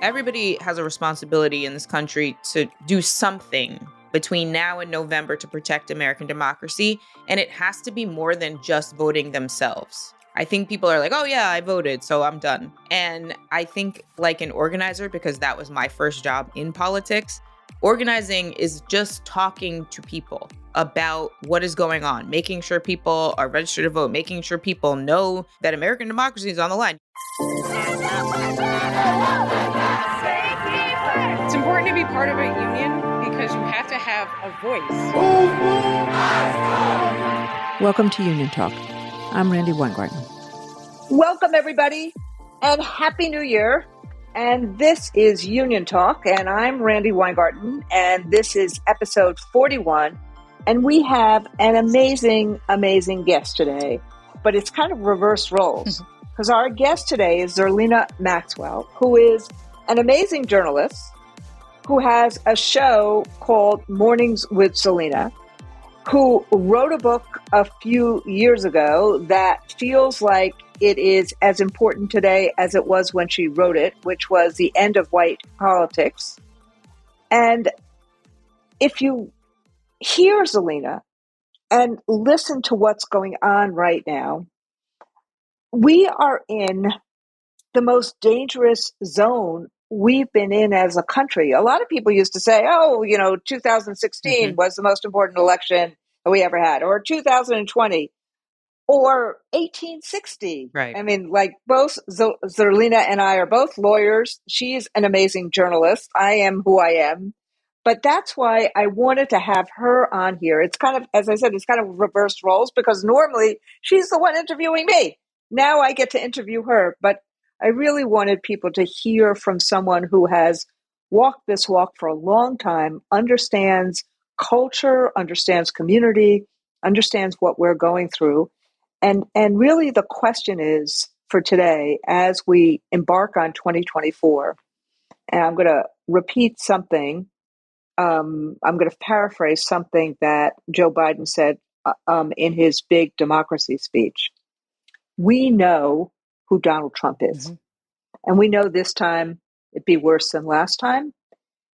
Everybody has a responsibility in this country to do something between now and November to protect American democracy. And it has to be more than just voting themselves. I think people are like, oh, yeah, I voted, so I'm done. And I think like an organizer, because that was my first job in politics, organizing is just talking to people about what is going on, making sure people are registered to vote, making sure people know that American democracy is on the line. It's important to be part of a union because you have to have a voice. Welcome to Union Talk. I'm Randi Weingarten. Welcome, everybody, and Happy New Year. And this is Union Talk, and I'm Randi Weingarten, and this is episode 41. And we have an amazing, amazing guest today, but it's kind of reverse roles because our guest today is Zerlina Maxwell, who is an amazing journalist who has a show called Mornings with Zerlina, who wrote a book a few years ago that feels like it is as important today as it was when she wrote it, which was The End of White Politics. And if you hear Zerlina and listen to what's going on right now, we are in the most dangerous zone we've been in as a country. A lot of people used to say, 2016 was the most important election that we ever had, or 2020, or 1860. Right. I mean, like both Zerlina and I are both lawyers. She's an amazing journalist. I am who I am. But that's why I wanted to have her on here. It's kind of, as I said, it's kind of reversed roles because normally she's the one interviewing me. Now I get to interview her. But I really wanted people to hear from someone who has walked this walk for a long time, understands culture, understands community, understands what we're going through. And really the question is for today, as we embark on 2024, and I'm going to repeat something, I'm going to paraphrase something that Joe Biden said in his big democracy speech. We know who Donald Trump is. And we know this time it'd be worse than last time.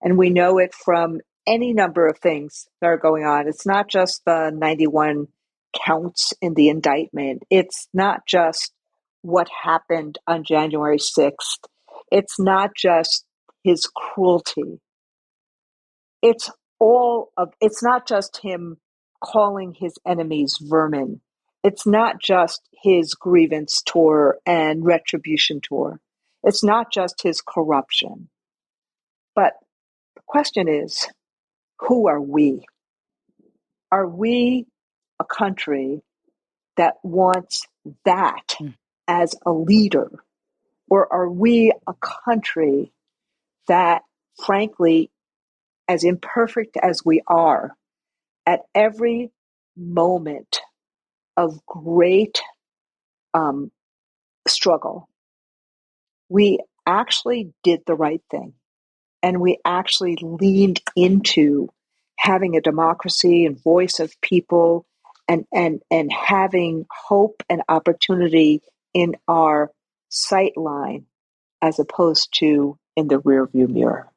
And we know it from any number of things that are going on. It's not just the 91 counts in the indictment. It's not just what happened on January 6th. It's not just his cruelty. It's not just him calling his enemies vermin. It's not just his grievance tour and retribution tour. It's not just his corruption. But the question is, who are we? Are we a country that wants that as a leader? Or are we a country that, frankly, as imperfect as we are, at every moment of great struggle, we actually did the right thing. And we actually leaned into having a democracy and voice of people and having hope and opportunity in our sight line as opposed to in the rearview mirror.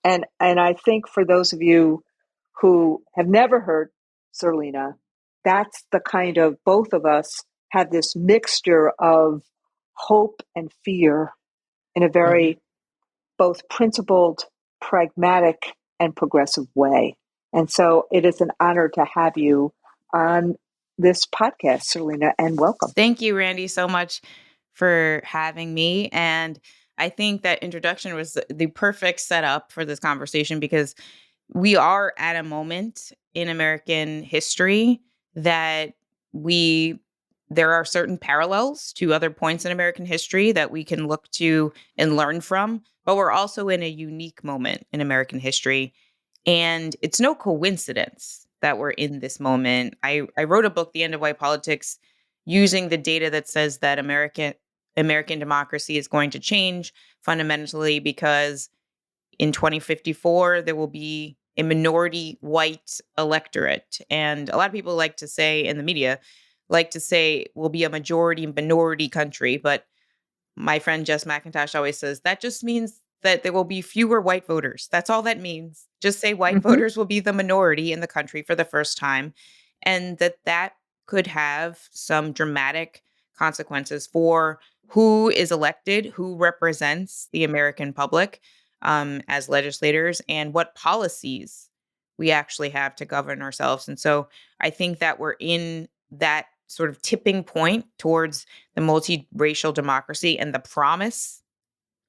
And I think for those of you who have never heard Zerlina, that's the kind of, both of us have this mixture of hope and fear in a very both principled, pragmatic, and progressive way. And so it is an honor to have you on this podcast, Zerlina, and welcome. Thank you, Randi, so much for having me. And I think that introduction was the perfect setup for this conversation because we are at a moment in American history that there are certain parallels to other points in American history that we can look to and learn from, but we're also in a unique moment in American history. And it's no coincidence that we're in this moment. I wrote a book, The End of White Politics, using the data that says that American democracy is going to change fundamentally because in 2054, there will be a minority white electorate. And a lot of people like to say in the media, we'll be a majority minority country. But My friend Jess McIntosh always says that just means that there will be fewer white voters. That's all that means. Just say white Mm-hmm. voters will be the minority in the country for the first time, and that could have some dramatic consequences for who is elected, who represents the American public as legislators, and what policies we actually have to govern ourselves. And so I think that we're in that sort of tipping point towards the multiracial democracy and the promise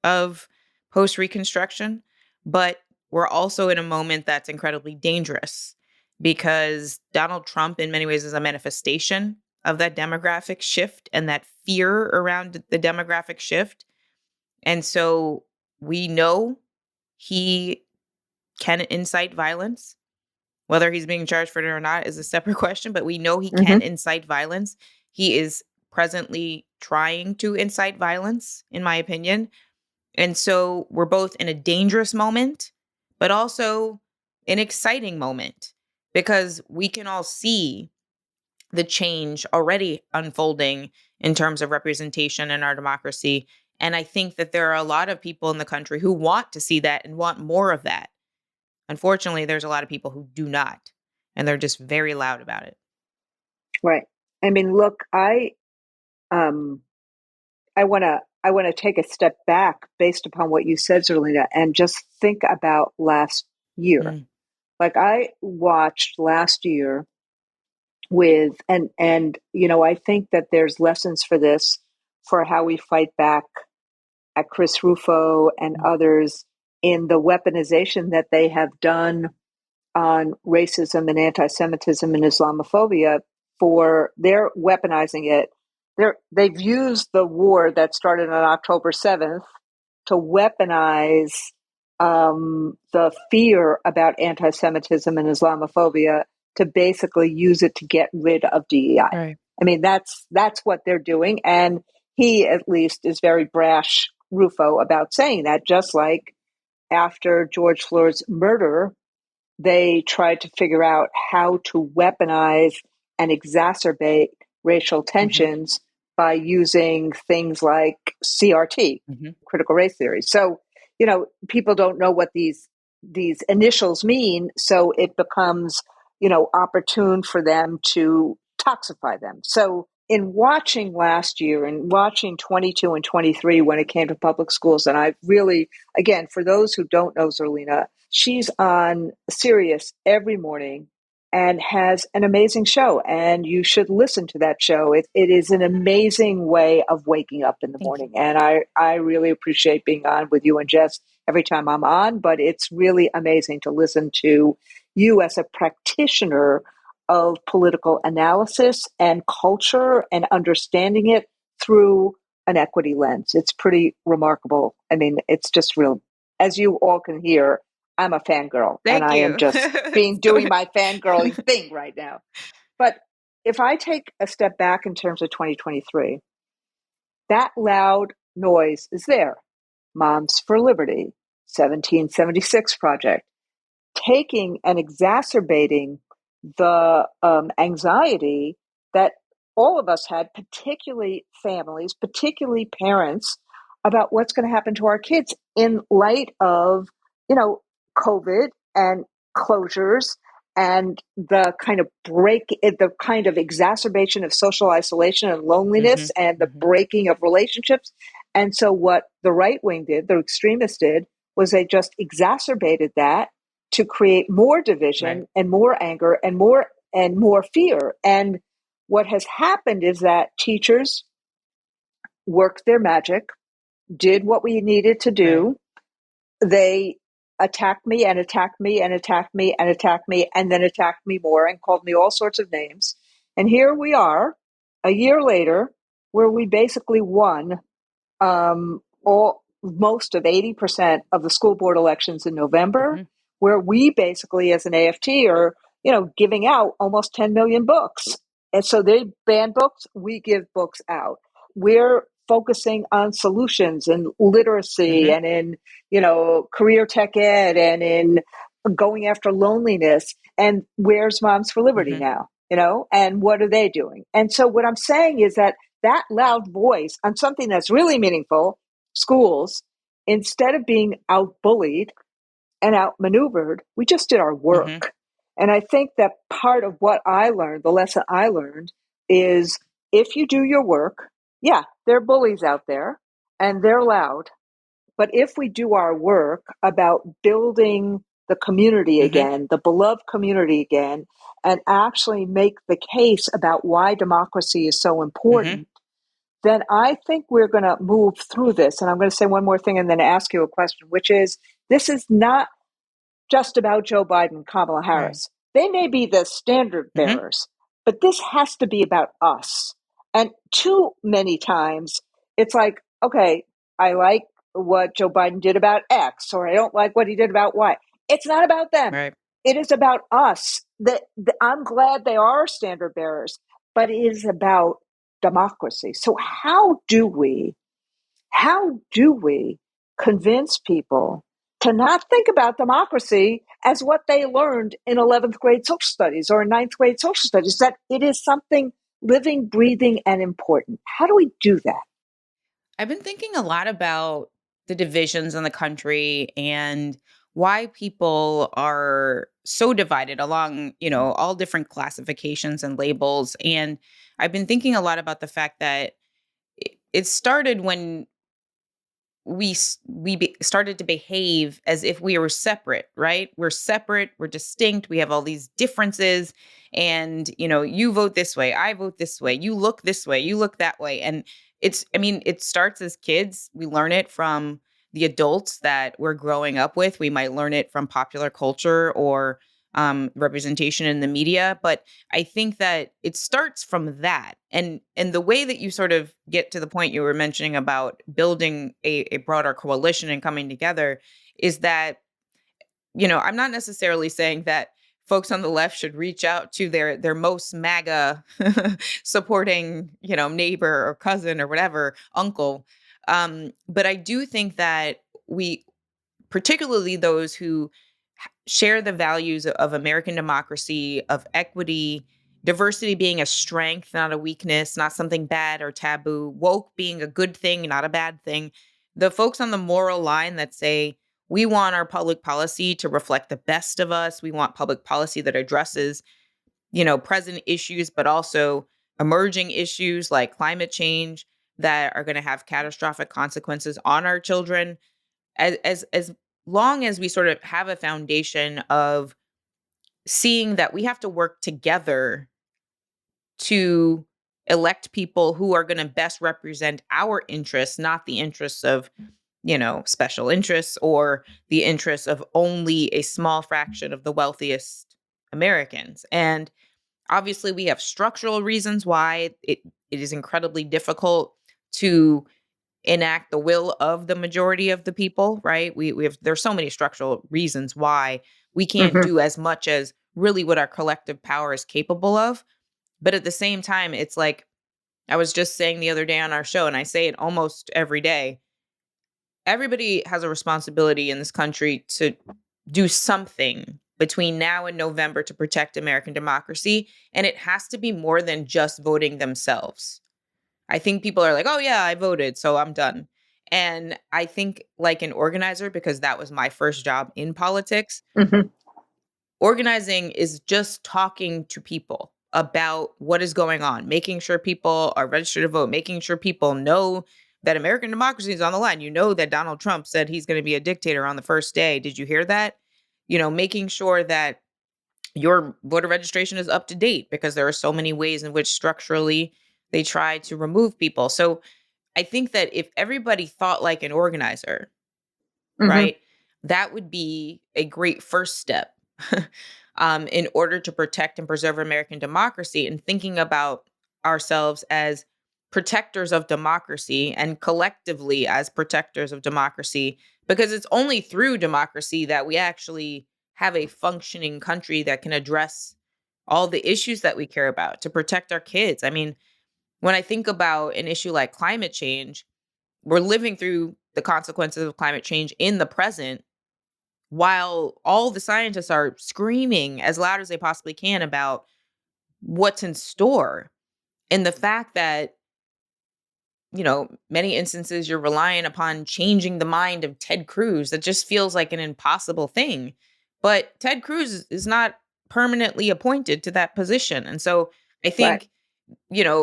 of post Reconstruction. But we're also in a moment that's incredibly dangerous because Donald Trump, in many ways, is a manifestation of that demographic shift and that fear around the demographic shift. And so we know he can incite violence. Whether he's being charged for it or not is a separate question, but we know he can Mm-hmm. incite violence. He is presently trying to incite violence, in my opinion. And so we're both in a dangerous moment, but also an exciting moment because we can all see the change already unfolding in terms of representation in our democracy. And I think that there are a lot of people in the country who want to see that and want more of that. Unfortunately, there's a lot of people who do not, and they're just very loud about it. Right. I mean, look, um I want to take a step back based upon what you said, Zerlina, and just think about last year. Mm, Like I watched last year with and I think that there's lessons for this for how we fight back at Chris Rufo and mm, others in the weaponization that they have done on racism and anti-Semitism and Islamophobia. For they're weaponizing it. They've used the war that started on October 7th to weaponize the fear about anti-Semitism and Islamophobia to basically use it to get rid of DEI. right. I mean, that's what they're doing, and he at least is very brash, Rufo, about saying that. Just like after George Floyd's murder, they tried to figure out how to weaponize and exacerbate racial Hmm. tensions by using things like CRT, Hmm. critical race theory. So, people don't know what these initials mean, so it becomes, opportune for them to toxify them. So, in watching last year and watching 22 and 23 when it came to public schools, and I really, again, for those who don't know Zerlina, she's on Sirius every morning and has an amazing show. And you should listen to that show. It is an amazing way of waking up in the Thank you. morning. And I really appreciate being on with you and Jess every time I'm on, but it's really amazing to listen to you as a practitioner of political analysis and culture and understanding it through an equity lens. It's pretty remarkable. I mean, it's just real. As you all can hear, I'm a fangirl and Thank I am you. just doing my fangirling thing right now. But if I take a step back in terms of 2023, that loud noise is there. Moms for Liberty, 1776 Project, taking and exacerbating the anxiety that all of us had, particularly families, particularly parents, about what's going to happen to our kids in light of, COVID and closures and the kind of exacerbation of social isolation and Hmm. loneliness and the Hmm. breaking of relationships. And so what the right wing did, the extremists did, was they just exacerbated that to create more Right. division and more anger and more fear. And what has happened is that teachers worked their magic, did what we needed to Right. do. They attacked me and attacked me and attacked me and attacked me and then attacked me more and called me all sorts of names. And here we are, a year later, where we basically won all most of 80% of the school board elections in November, Hmm. where we basically, as an AFT, are giving out almost 10 million books. And so they ban books, we give books out. We're focusing on solutions and literacy Hmm. and in career tech ed and in going after loneliness. And where's Moms for Liberty Hmm. now? And what are they doing? And so what I'm saying is that that loud voice on something that's really meaningful, schools, instead of being outbullied and outmaneuvered, we just did our Hmm. work. And I think that part of what I learned, the lesson I learned, is if you do your work, yeah, there are bullies out there and they're loud. But if we do our work about building the community Hmm. again, the beloved community again, and actually make the case about why democracy is so Hmm. important, then I think we're going to move through this. And I'm going to say one more thing and then ask you a question, which is this is not just about Joe Biden, Kamala Right. Harris. They may be the standard Hmm. bearers, but this has to be about us. And too many times it's like, okay, I like what Joe Biden did about X, or I don't like what he did about Y. It's not about them. Right. It is about us. I'm glad they are standard bearers, but it is about democracy. So how do we convince people to not think about democracy as what they learned in 11th grade social studies or ninth grade social studies, that it is something living, breathing, and important? How do we do that? I've been thinking a lot about the divisions in the country and why people are so divided along, all different classifications and labels. And I've been thinking a lot about the fact that it started when started to behave as if we were separate, right? We're separate, we're distinct, we have all these differences, and you vote this way, I vote this way, you look this way, you look that way. And it starts as kids. We learn it from the adults that we're growing up with. We might learn it from popular culture or representation in the media, but I think that it starts from that. And the way that you sort of get to the point you were mentioning about building a broader coalition and coming together is that, I'm not necessarily saying that folks on the left should reach out to their most MAGA supporting, neighbor or cousin or whatever, uncle. But I do think that we, particularly those who share the values of American democracy, of equity, diversity being a strength, not a weakness, not something bad or taboo, woke being a good thing, not a bad thing. The folks on the moral line that say, we want our public policy to reflect the best of us. We want public policy that addresses, present issues, but also emerging issues like climate change that are going to have catastrophic consequences on our children. As long as we sort of have a foundation of seeing that we have to work together to elect people who are going to best represent our interests, not the interests of, special interests or the interests of only a small fraction of the wealthiest Americans. And obviously we have structural reasons why it is incredibly difficult to enact the will of the majority of the people, right? We have there's so many structural reasons why we can't Mhm. do as much as really what our collective power is capable of. But at the same time, it's like I was just saying the other day on our show, and I say it almost every day. Everybody has a responsibility in this country to do something between now and November to protect American democracy. And it has to be more than just voting themselves. I think people are like, "Oh yeah, I voted, so I'm done." And I think like an organizer, because that was my first job in politics, Mhm. organizing is just talking to people about what is going on, making sure people are registered to vote, making sure people know that American democracy is on the line. You know that Donald Trump said he's going to be a dictator on the first day. Did you hear that? Making sure that your voter registration is up to date because there are so many ways in which structurally they try to remove people. So I think that if everybody thought like an organizer, Mhm. right, that would be a great first step in order to protect and preserve American democracy and thinking about ourselves as protectors of democracy and collectively as protectors of democracy, because it's only through democracy that we actually have a functioning country that can address all the issues that we care about to protect our kids. I mean, when I think about an issue like climate change, we're living through the consequences of climate change in the present while all the scientists are screaming as loud as they possibly can about what's in store. And the fact that many instances you're relying upon changing the mind of Ted Cruz. That just feels like an impossible thing. But Ted Cruz is not permanently appointed to that position. And so I Right. think,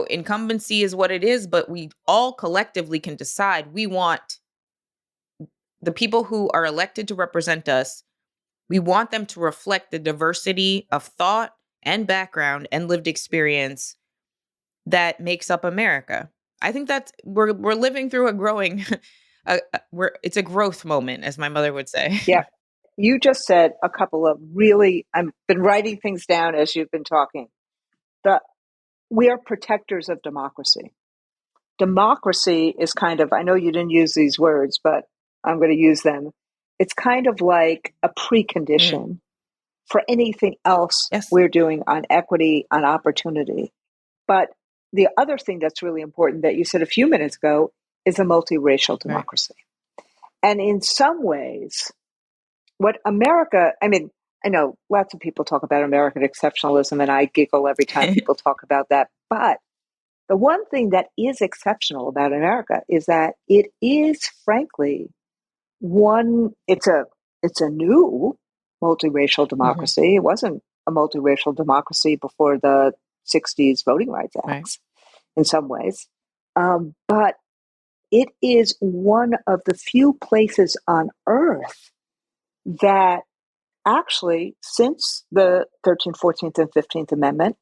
incumbency is what it is, but we all collectively can decide we want the people who are elected to represent us, we want them to reflect the diversity of thought and background and lived experience that makes up America. I think that's we're living through a growing it's a growth moment, as my mother would say. Yeah. You just said a couple of really, I've been writing things down as you've been talking. We are protectors of democracy. Democracy is kind of, I know you didn't use these words, but I'm going to use them. It's kind of like a Mm, precondition for anything else yes. we're doing on equity, on opportunity. But the other thing that's really important that you said a few minutes ago is a multiracial Right. democracy. And in some ways, what America, I mean, I know lots of people talk about American exceptionalism, and I giggle every time people talk about that. But the one thing that is exceptional about America is that it is, frankly, it's a new multiracial Mhm. democracy. It wasn't a multiracial democracy before the 60s Voting Rights Right. Acts in some ways. But it is one of the few places on earth that actually, since the 13th, 14th, and 15th Amendment,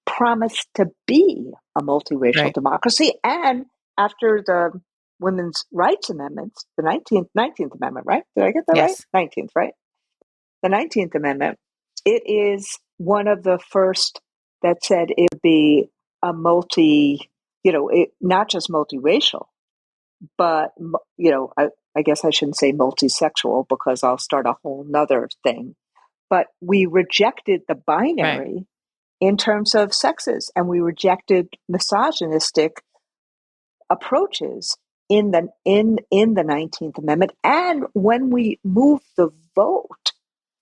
promised to be a multiracial Right. democracy. And after the Women's Rights Amendments, the 19th Amendment, right? Did I get that right? Yes. 19th, right? The 19th Amendment, it is one of the first that said it would be a not just multiracial, but, I guess I shouldn't say multisexual because I'll start a whole nother thing. But we rejected the Right. binary in terms of sexes, and we rejected misogynistic approaches in the 19th Amendment. And when we moved the vote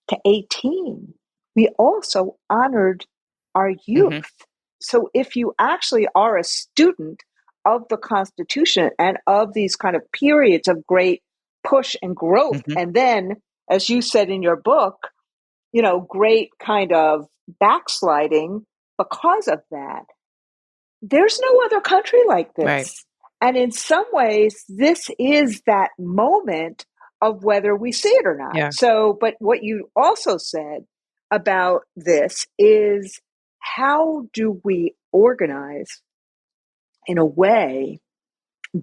to 18, we also honored our Mhm. youth. So if you actually are a student of the Constitution and of these kind of periods of great push and growth, Mhm. and then, as you said in your book, great kind of backsliding because of that, there's no other country like Right. this. And in some ways, this is that moment of whether we see it or not. Yeah. So, but what you also said about this is how do we organize in a way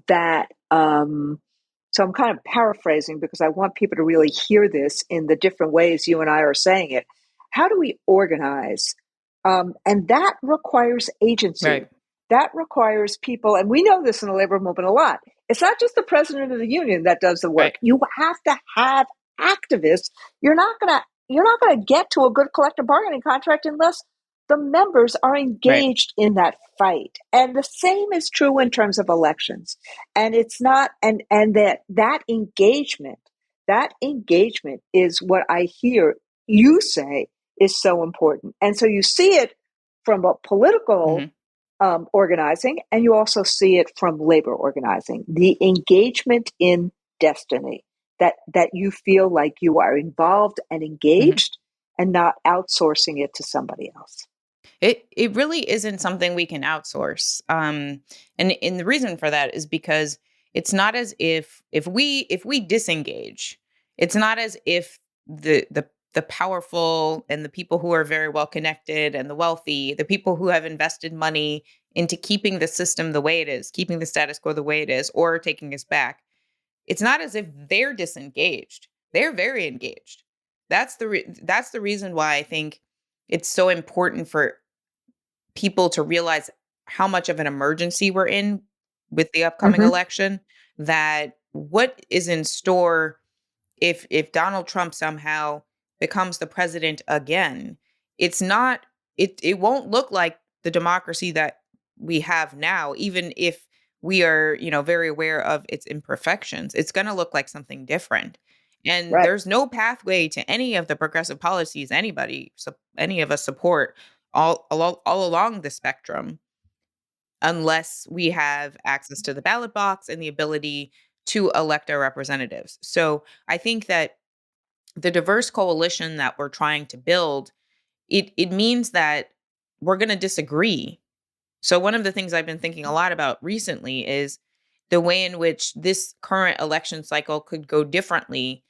that, so I'm kind of paraphrasing because I want people to really hear this in the different ways you and I are saying it. How do we organize? And that requires Right. agency. That requires people, and we know this in the labor movement a lot. It's not just the president of the union that does the Right. work. You have to have activists. You're not gonna get to a good collective bargaining contract unless the members are Right. engaged in that fight. And the same is true in terms of elections. And it's not, and that engagement is what I hear you say is so important. And so you see it from a political Mhm. organizing, and you also see it from labor organizing. The engagement in destiny, that you feel like you are involved and Mhm. engaged, and not outsourcing it to somebody else. It really isn't something we can outsource. And the reason for that is because it's not as if we disengage, it's not as if the powerful and the people who are very well connected and the wealthy, the people who have invested money into keeping the system the way it is, keeping the status quo the way it is, or taking us back. It's not as if they're disengaged. They're very engaged. That's the reason why I think it's so important for people to realize how much of an emergency we're in with the upcoming Mm-hmm. election, that what is in store if Donald Trump somehow becomes the president again. It's not it won't look like the democracy that we have now, even if we are, very aware of its imperfections. It's going to look like something different. And Right. there's no pathway to any of the progressive policies any of us support all along the spectrum unless we have access to the ballot box and the ability to elect our representatives. So I think that the diverse coalition that we're trying to build, it means that we're going to disagree. So one of the things I've been thinking a lot about recently is the way in which this current election cycle could go differently,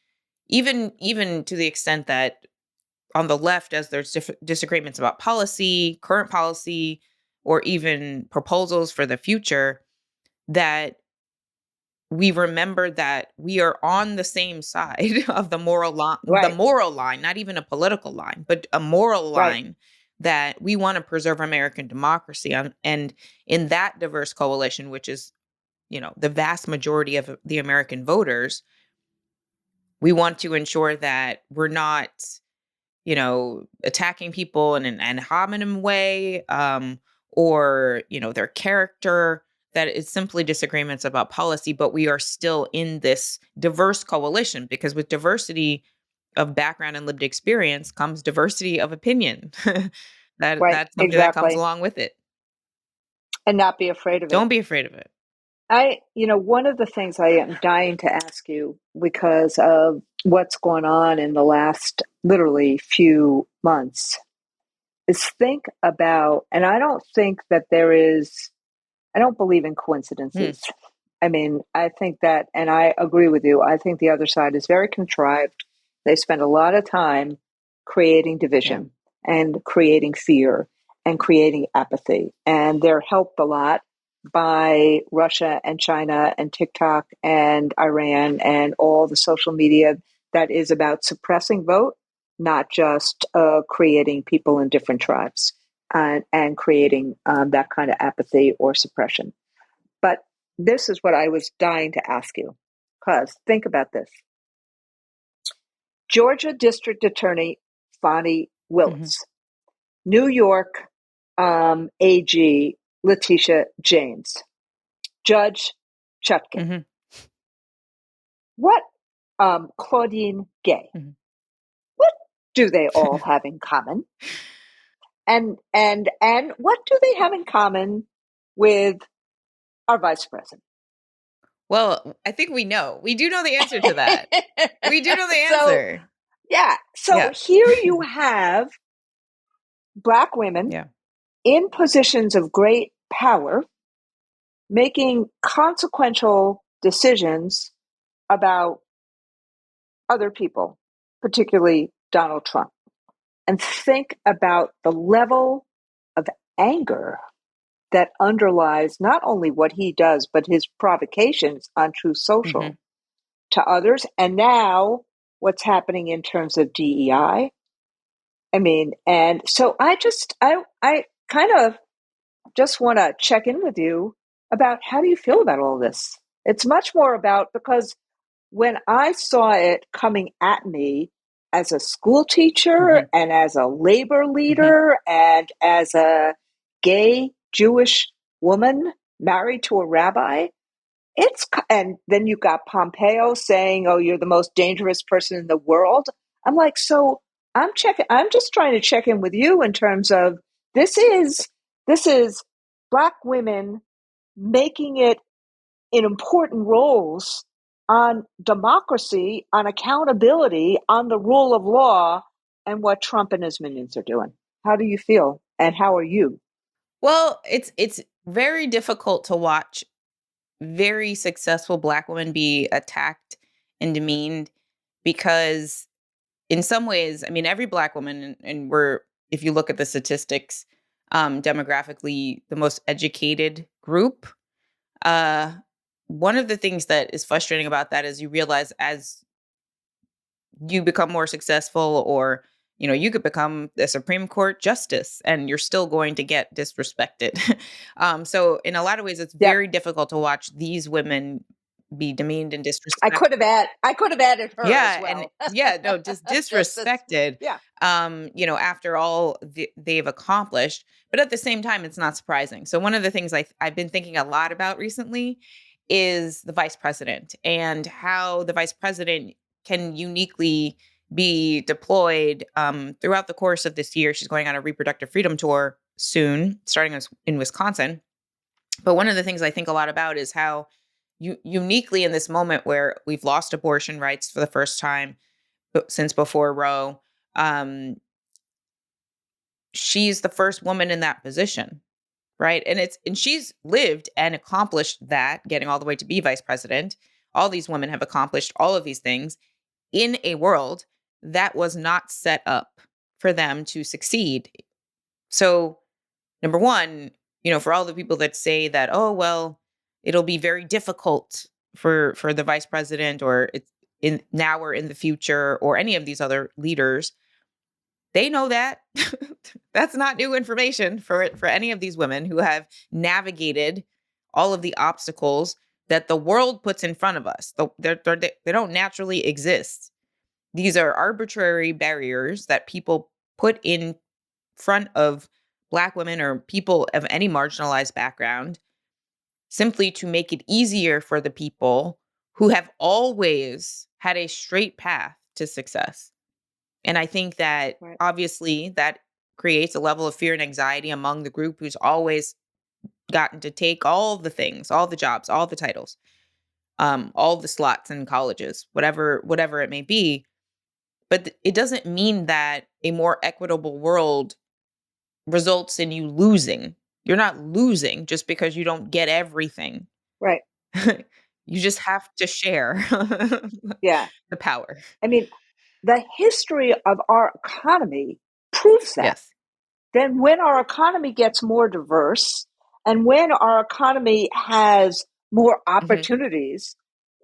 even to the extent that on the left, as there's disagreements about policy, current policy, or even proposals for the future, that we remember that we are on the same side of the Right, moral line, not even a political line, but a moral right, line, that we want to preserve American democracy on. And in that diverse coalition, which is, the vast majority of the American voters, we want to ensure that we're not, attacking people in an ad hominem way, or, their character, that it's simply disagreements about policy, but we are still in this diverse coalition, because with diversity of background and lived experience comes diversity of opinion. right, That's something that comes exactly. along with it. And not be afraid of it. Don't be afraid of it. One of the things I am dying to ask you because of what's going on in the last literally few months is think about, and I don't think that I don't believe in Hmm. coincidences. I mean, I think that, and I agree with you, I think the other side is very contrived. They spend a lot of time creating Yeah. division and creating fear and creating apathy. And they're helped a lot by Russia and China and TikTok and Iran and all the social media that is about suppressing vote, not just creating people in different tribes and creating that kind of apathy or suppression. But this is what I was dying to ask you, because think about this. Georgia District Attorney Fani Hmm. Willis, New York AG Letitia James, Judge Chutkin, Hmm. what Claudine Gay, Hmm. what do they all have in common? And what do they have in common with our vice president? Well, I think we know. We do know the answer to that. We do know the So, answer. yeah. So Yeah. here you have Black women Yeah. in positions of great power making consequential decisions about other people, particularly Donald Trump. And think about the level of anger that underlies not only what he does, but his provocations on Truth Hmm. Social to others. And now what's happening in terms of DEI. I mean, and so I kind of just want to check in with you about how do you feel about all this? It's much more about because when I saw it coming at me as a school teacher Hmm. and as a labor Hmm. leader and as a gay Jewish woman married to a rabbi, and then you got Pompeo saying, "Oh, you're the most dangerous person in the world." I'm like, so I'm just trying to check in with you in terms of this is this is Black women making it in important roles on democracy, on accountability, on the rule of law, and what Trump and his minions are doing. How do you feel, and how are you? Well, it's very difficult to watch very successful Black women be attacked and demeaned, because in some ways, I mean, every Black woman, and we're, if you look at the statistics, demographically, the most educated group. Uh, One of the things that is frustrating about that is you realize as you become more successful, or you could become a Supreme Court justice and you're still going to get disrespected. So in a lot of ways it's Yep. very difficult to watch these women be demeaned and disrespected. I could have added her as Yeah, and well. yeah, no, just Just as, disrespected, yeah. after all they've accomplished. But at the same time, it's not surprising. So one of the things I've been thinking a lot about recently is the vice president, and how the vice president can uniquely be deployed throughout the course of this year. She's going on a reproductive freedom tour soon, starting in Wisconsin. But one of the things I think a lot about is how uniquely in this moment where we've lost abortion rights for the first time since before Roe, um, she's the first woman in that position, right? And she's lived and accomplished that, getting all the way to be vice president. All these women have accomplished all of these things in a world that was not set up for them to succeed. So, number one, for all the people that say that, oh well, it'll be very difficult for the vice president, or it's in now or in the future, or any of these other leaders, they know that. That's not new information for any of these women who have navigated all of the obstacles that the world puts in front of us. They don't naturally exist. These are arbitrary barriers that people put in front of Black women or people of any marginalized background, simply to make it easier for the people who have always had a straight path to success. And I think that Right. obviously that creates a level of fear and anxiety among the group who's always gotten to take all the things, all the jobs, all the titles, all the slots in colleges, whatever it may be. But it doesn't mean that a more equitable world results in you losing. You're not losing just because you don't get everything. Right. You just have to share Yeah. the power. I mean, the history of our economy proves that. Yes. Then when our economy gets more diverse and when our economy has more opportunities,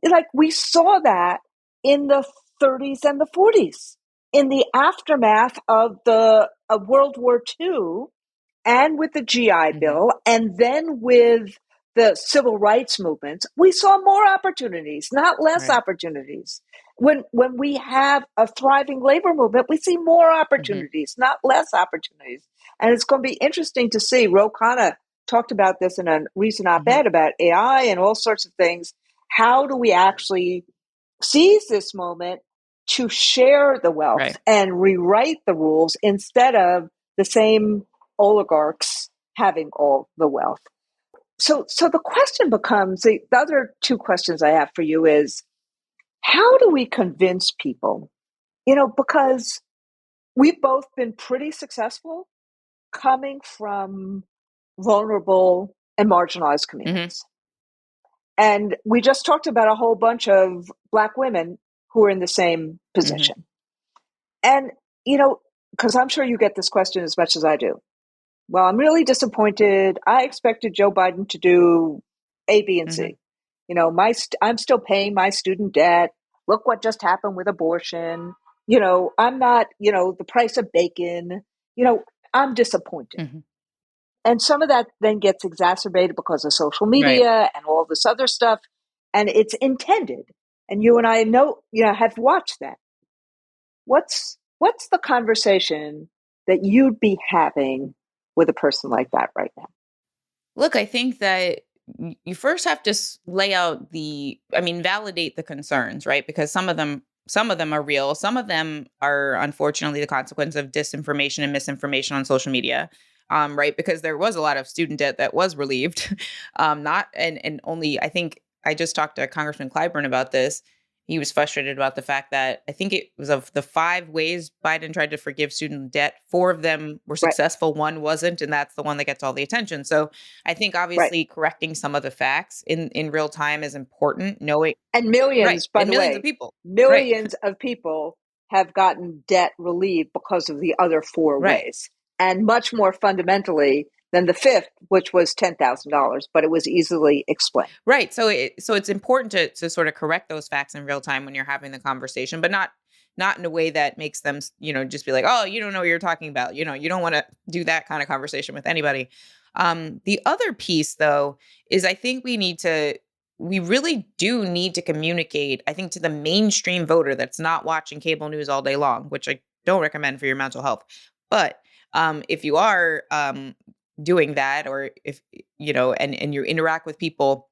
like we saw that in the 30s and the 40s, in the aftermath of World War II, and with the GI Bill, and then with the civil rights movements, we saw more opportunities, not less Right. opportunities. When we have a thriving labor movement, we see more opportunities, not less opportunities. And it's going to be interesting to see. Ro Khanna talked about this in a recent op-ed about AI and all sorts of things. How do we actually seize this moment to share the wealth Right. and rewrite the rules instead of the same oligarchs having all the wealth? So the question becomes, the other two questions I have for you is, how do we convince people? Because we've both been pretty successful coming from vulnerable and marginalized communities. And we just talked about a whole bunch of Black women who are in the same position. And, because I'm sure you get this question as much as I do. Well, I'm really disappointed. I expected Joe Biden to do A, B, and C. I'm still paying my student debt. Look what just happened with abortion. I'm not, the price of bacon. I'm disappointed. And some of that then gets exacerbated because of social media and all this other stuff. And it's intended. And you and I have watched that. What's the conversation that you'd be having with a person like that right now? Look, I think that you first have to lay out validate the concerns, right? Because some of them are real. Some of them are unfortunately the consequence of disinformation and misinformation on social media. Right? Because there was a lot of student debt that was relieved. Not and only I think I just talked to Congressman Clyburn about this. He was frustrated about the fact that I think it was of the 5 ways Biden tried to forgive student debt, 4 of them were successful, 1 wasn't, and that's the one that gets all the attention. So I think obviously correcting some of the facts in real time is important. Knowing and millions, by and the millions way, of people, millions of people have gotten debt relieved because of the other 4 ways, and much more fundamentally than the 5th, which was $10,000, but it was easily explained. Right. So it's important to sort of correct those facts in real time when you're having the conversation, but not in a way that makes them, just be like, oh, you don't know what you're talking about. You don't want to do that kind of conversation with anybody. The other piece, though, is I think we really do need to communicate, I think, to the mainstream voter that's not watching cable news all day long, which I don't recommend for your mental health. But if you are doing that, or if, and you interact with people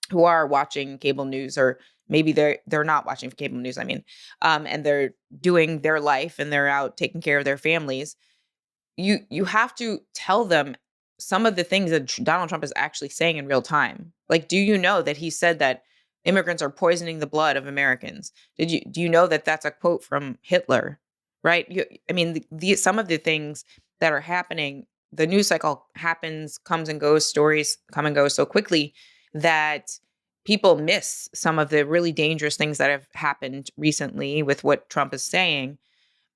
who are watching cable news, or maybe they're not watching cable news, and they're doing their life and they're out taking care of their families, you have to tell them some of the things that Donald Trump is actually saying in real time. Like, do you know that he said that immigrants are poisoning the blood of Americans? Do you know that that's a quote from Hitler? Right? I mean, some of the things that are happening, the news cycle comes and goes, stories come and go so quickly that people miss some of the really dangerous things that have happened recently with what Trump is saying.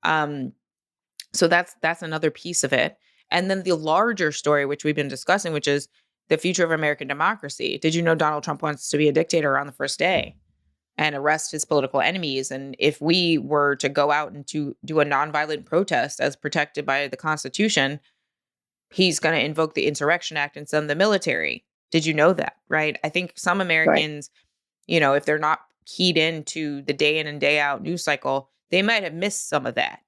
So that's another piece of it. And then the larger story, which we've been discussing, which is the future of American democracy. Did you know Donald Trump wants to be a dictator on the first day and arrest his political enemies? And if we were to go out and to do a nonviolent protest as protected by the Constitution, he's going to invoke the Insurrection Act and send the military. Did you know that? Right? I think some Americans, if they're not keyed into the day in and day out news cycle, they might have missed some of that.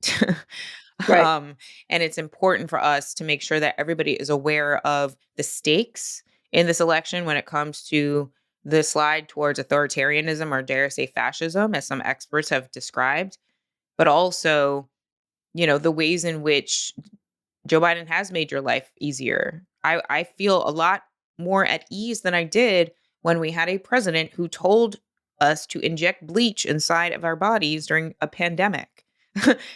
Right. And it's important for us to make sure that everybody is aware of the stakes in this election when it comes to the slide towards authoritarianism, or dare I say fascism, as some experts have described, but also, the ways in which Joe Biden has made your life easier. I feel a lot more at ease than I did when we had a president who told us to inject bleach inside of our bodies during a pandemic.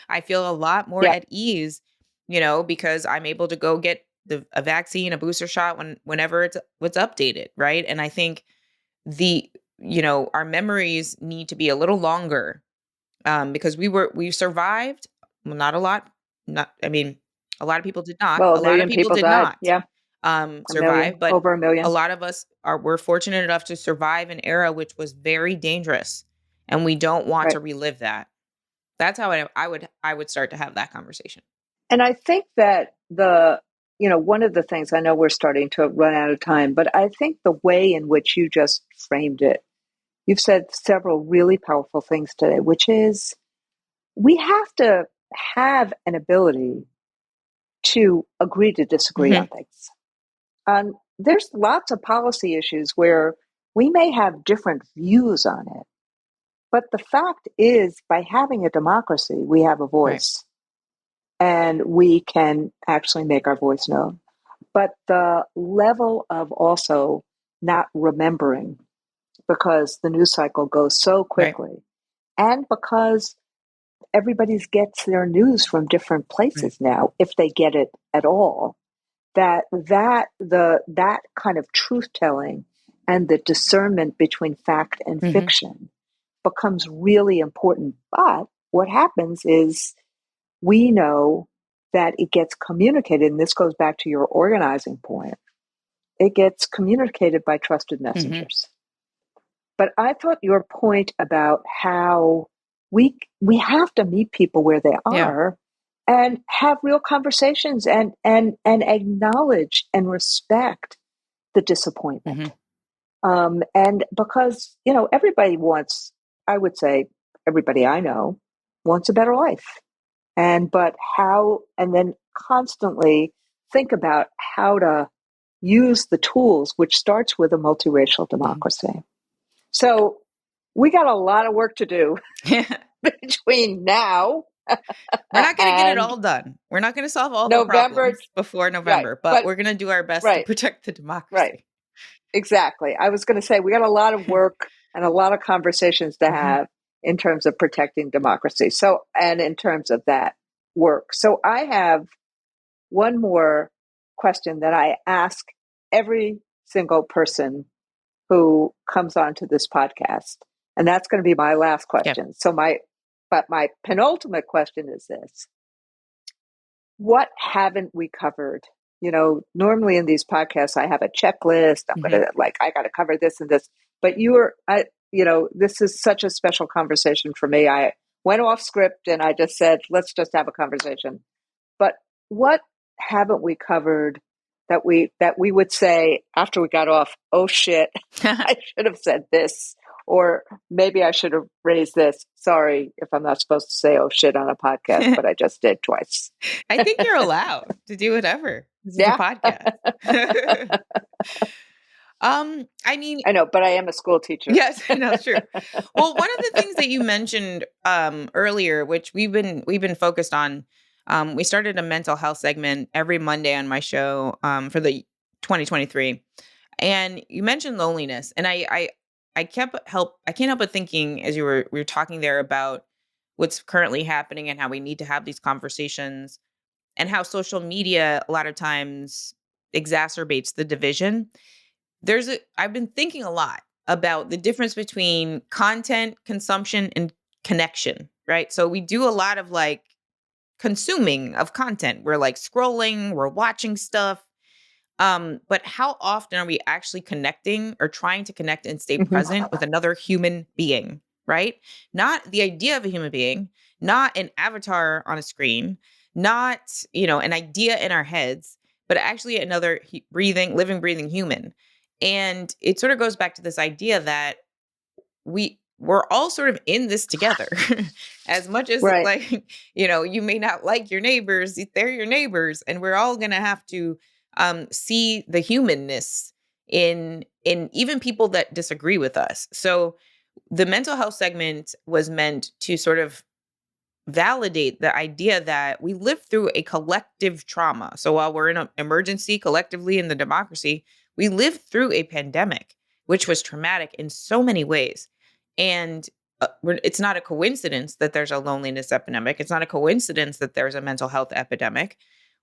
I feel a lot more Yeah. at ease, because I'm able to go get a vaccine, a booster shot whenever it's updated, right? And I think our memories need to be a little longer, because we survived. Well, not a lot. A lot of people did not. Well, A a lot of million people people did died. not Yeah. A million, survive, but over a a million. lot of us were fortunate enough to survive an era which was very dangerous, and we don't want to Right. relive that. That's how I would start to have that conversation. And I think that one of the things, I know we're starting to run out of time, but I think the way in which you just framed it, you've said several really powerful things today, which is we have to have an ability to agree to disagree Mm-hmm. on things. There's lots of policy issues where we may have different views on it. But the fact is, by having a democracy, we have a Right. voice and we can actually make our voice known. But the level of also not remembering, because the news cycle goes so Right. quickly, and because everybody gets their news from different Right. places now, if they get it at all, that kind of truth telling and the discernment between fact and Mm-hmm. fiction becomes really important. But what happens is we know that it gets communicated, and this goes back to your organizing point. It gets communicated by trusted Mm-hmm. messengers. But I thought your point about how we have to meet people where they are and have real conversations and acknowledge and respect the disappointment. Mm-hmm. And because, everybody wants, I would say, everybody I know wants a better life. But how, and then constantly think about how to use the tools, which starts with a multiracial democracy. Mm-hmm. So we got a lot of work to do between now. We're not going to get it all done. We're not going to solve all the problems before November, right, but we're going to do our best to protect the democracy. Right. Exactly. I was going to say, we got a lot of work and a lot of conversations to have in terms of protecting democracy. So, and in terms of that work. So I have one more question that I ask every single person who comes onto this podcast. And that's going to be my last question. So my penultimate question is this: what haven't we covered? Normally in these podcasts, I have a checklist. I'm going to I got to cover this and this, but this is such a special conversation for me. I went off script and I just said, let's just have a conversation. But what haven't we covered that we would say after we got off, oh shit, I should have said this, or maybe I should have raised this. Sorry if I'm not supposed to say oh shit on a podcast, but I just did twice. I think you're allowed to do whatever. This is a podcast. I know, but I am a school teacher. Yes, I know, it's true. Well, one of the things that you mentioned earlier, which we've been focused on We started a mental health segment every Monday on my show for the 2023. And you mentioned loneliness. And I can't help but thinking as we were talking there about what's currently happening and how we need to have these conversations and how social media a lot of times exacerbates the division. I've been thinking a lot about the difference between content consumption and connection, right? So we do a lot of like consuming of content. We're like scrolling, we're watching stuff. But how often are we actually connecting or trying to connect and stay Hmm. present with another human being, right? Not the idea of a human being, not an avatar on a screen, not, an idea in our heads, but actually another living, breathing human. And it sort of goes back to this idea that we're all sort of in this together. As much as Right. like, you may not like your neighbors, they're your neighbors, and we're all going to have to see the humanness in even people that disagree with us. So the mental health segment was meant to sort of validate the idea that we live through a collective trauma. So while we're in an emergency collectively in the democracy, we lived through a pandemic, which was traumatic in so many ways. And it's not a coincidence that there's a loneliness epidemic. It's not a coincidence that there's a mental health epidemic.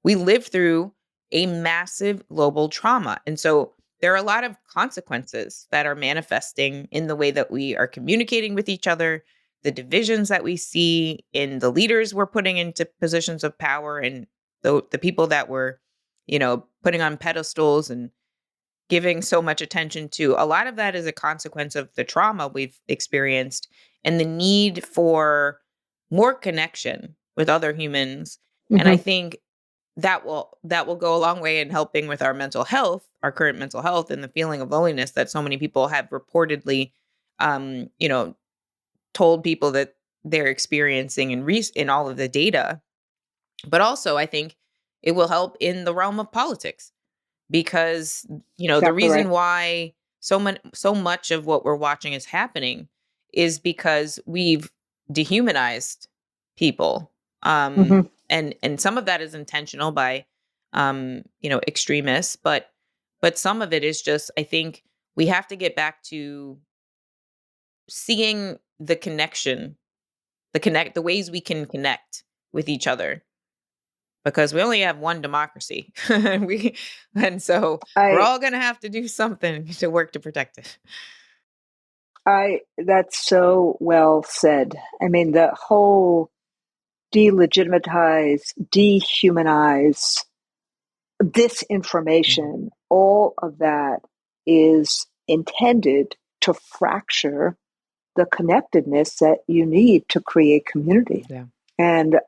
We lived through a massive global trauma. And so there are a lot of consequences that are manifesting in the way that we are communicating with each other, the divisions that we see in the leaders we're putting into positions of power, and the people that we're, putting on pedestals and giving so much attention to. A lot of that is a consequence of the trauma we've experienced and the need for more connection with other humans. And I Hmm. think that will go a long way in helping with our mental health, our current mental health, and the feeling of loneliness that so many people have reportedly um, you know, told people that they're experiencing in all of the data. But also, I think it will help in the realm of politics because the Exactly right. reason why so much of what we're watching is happening is because we've dehumanized people, Hmm. and some of that is intentional by extremists, but some of it is just, I think we have to get back to seeing the ways we can connect with each other, because we only have one democracy. And so we're I all going to have to do something to work to protect it. that's so well said. I mean, the whole delegitimize, dehumanize, Mhm. disinformation, all of that is intended to fracture the connectedness that you need to create community. Yeah. And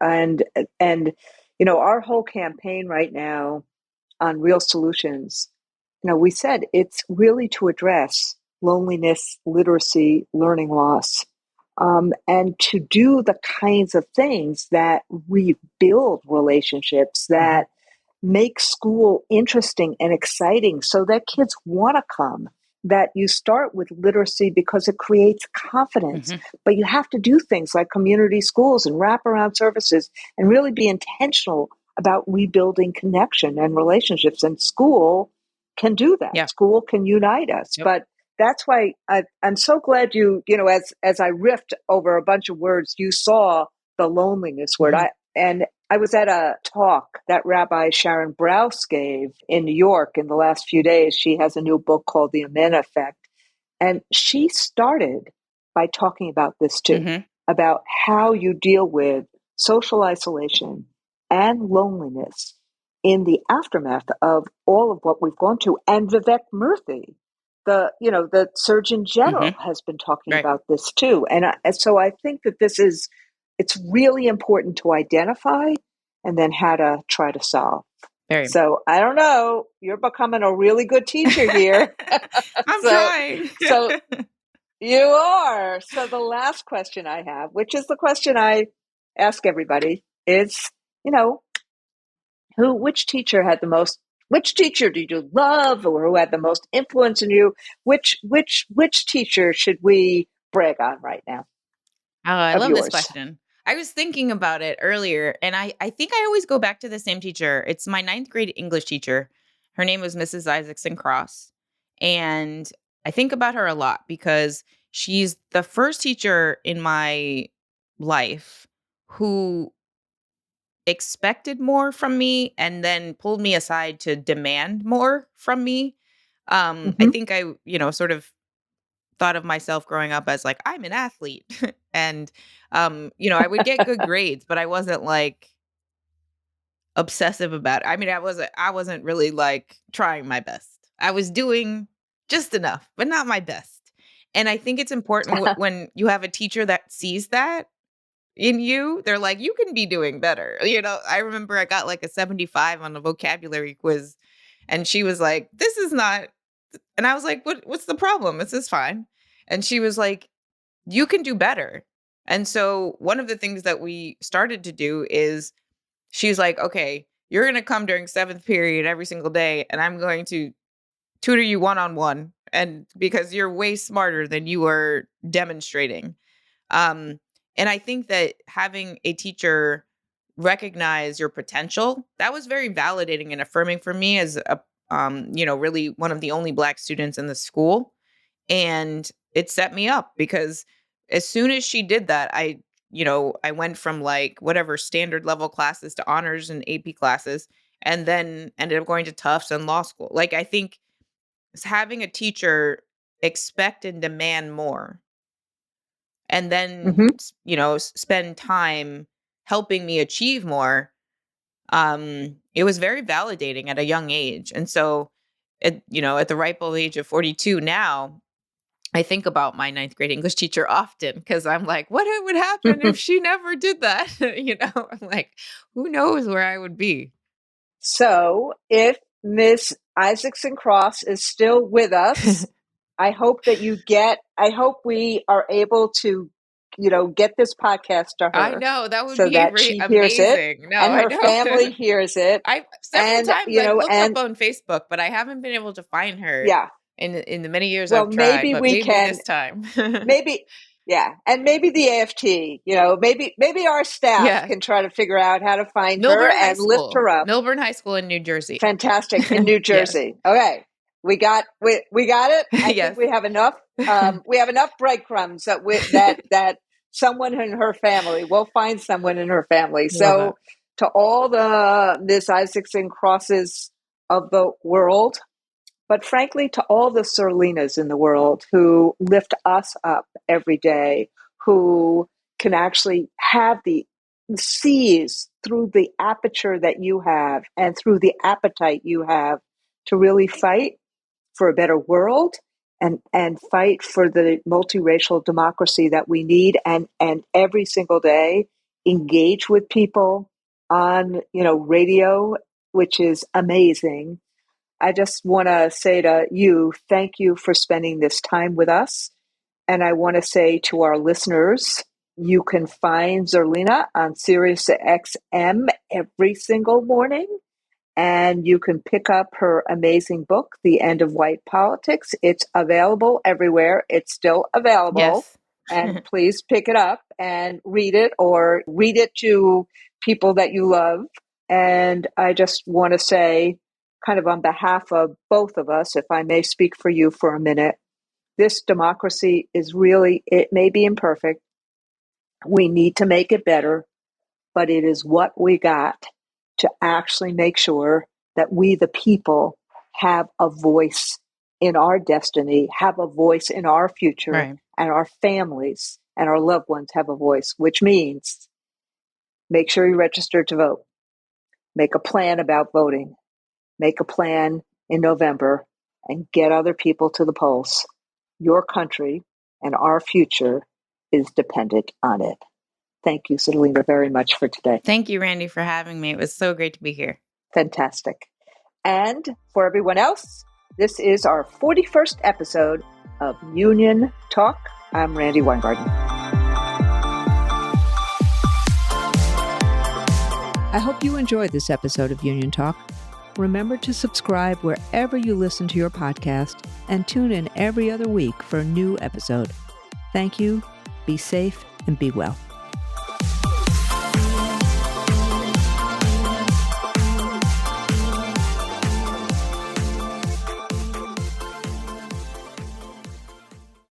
our whole campaign right now on Real Solutions, we said it's really to address loneliness, literacy, learning loss, and to do the kinds of things that rebuild relationships, Hmm. that make school interesting and exciting so that kids want to come. That you start with literacy because it creates confidence, Hmm. but you have to do things like community schools and wraparound services and really be intentional about rebuilding connection and relationships. And school can do that. Yeah. School can unite us. Yep. But that's why I'm so glad as I riffed over a bunch of words, you saw the loneliness word. Hmm. I was at a talk that Rabbi Sharon Brous gave in New York in the last few days. She has a new book called The Amen Effect. And she started by talking about this too, Hmm. about how you deal with social isolation and loneliness in the aftermath of all of what we've gone to. And Vivek Murthy, the Surgeon Hmm. General, has been talking Right. about this too. And so I think that it's really important to identify and then how to try to solve. Very. So I don't know, you're becoming a really good teacher here. I'm so trying. so you are. So the last question I have, which is the question I ask everybody, is, you know, which teacher did you love, or who had the most influence in you? Which teacher should we brag on right now Oh, I of love this yours? question. I was thinking about it earlier, and I think I always go back to the same teacher. It's my ninth grade English teacher. Her name was Mrs. Isaacson Cross. And I think about her a lot because she's the first teacher in my life who expected more from me and then pulled me aside to demand more from me. I Hmm. think I, sort of thought of myself growing up as like, I'm an athlete. And, I would get good grades, but I wasn't like obsessive about it. I mean, I wasn't really like trying my best. I was doing just enough, but not my best. And I think it's important when you have a teacher that sees that in you, they're like, you can be doing better. I remember I got like a 75 on a vocabulary quiz, and she was like, this is not, and I was like, what's the problem? This is fine. And she was like, you can do better. And so one of the things that we started to do is she's like, okay, you're going to come during seventh period every single day, and I'm going to tutor you one-on-one. And because you're way smarter than you are demonstrating. Um, and I think that having a teacher recognize your potential, that was very validating and affirming for me as really one of the only Black students in the school. And it set me up because as soon as she did that, I went from like whatever standard level classes to honors and AP classes, and then ended up going to Tufts and law school. Like, I think having a teacher expect and demand more, and then, Hmm. spend time helping me achieve more. It was very validating at a young age. And so, at the ripe old age of 42 now, I think about my ninth grade English teacher often because I'm like, what would happen if she never did that? I'm like, who knows where I would be? So if Miss Isaacson Cross is still with us, I hope we are able to, get this podcast to I her know that would so be that she hears it amazing. No, and I her know. family hears it. I several And, times I've looked up and on Facebook, but I haven't been able to find her yeah, in the many years well, I've tried. maybe But we maybe can, this time. maybe, yeah. And maybe the AFT, maybe our staff Yeah, can try to figure out how to find her and lift her up. Milburn High School in New Jersey. Fantastic, in New Yes, Jersey. Okay. We got it. I think yes. we have enough. We have enough breadcrumbs that someone in her family. We'll find someone in her family. Love it. So to all the Miss Isaacson Crosses of the world, but frankly to all the Zerlinas in the world who lift us up every day, who can actually have the sees through the aperture that you have and through the appetite you have to really fight for a better world and fight for the multiracial democracy that we need, and every single day engage with people on radio, which is amazing. I just want to say to you, thank you for spending this time with us. And I want to say to our listeners, you can find Zerlina on Sirius XM every single morning. And you can pick up her amazing book, The End of White Politics. It's available everywhere. It's still available. Yes. And please pick it up and read it, or read it to people that you love. And I just want to say, kind of on behalf of both of us, if I may speak for you for a minute, this democracy is really, it may be imperfect. We need to make it better, but it is what we got to actually make sure that we, the people, have a voice in our destiny, have a voice in our future, Right. and our families and our loved ones have a voice, which means make sure you register to vote. Make a plan about voting. Make a plan in November and get other people to the polls. Your country and our future is dependent on it. Thank you, Zerlina, very much for today. Thank you, Randy, for having me. It was so great to be here. Fantastic. And for everyone else, this is our 41st episode of Union Talk. I'm Randi Weingarten. I hope you enjoyed this episode of Union Talk. Remember to subscribe wherever you listen to your podcast and tune in every other week for a new episode. Thank you, be safe, and be well.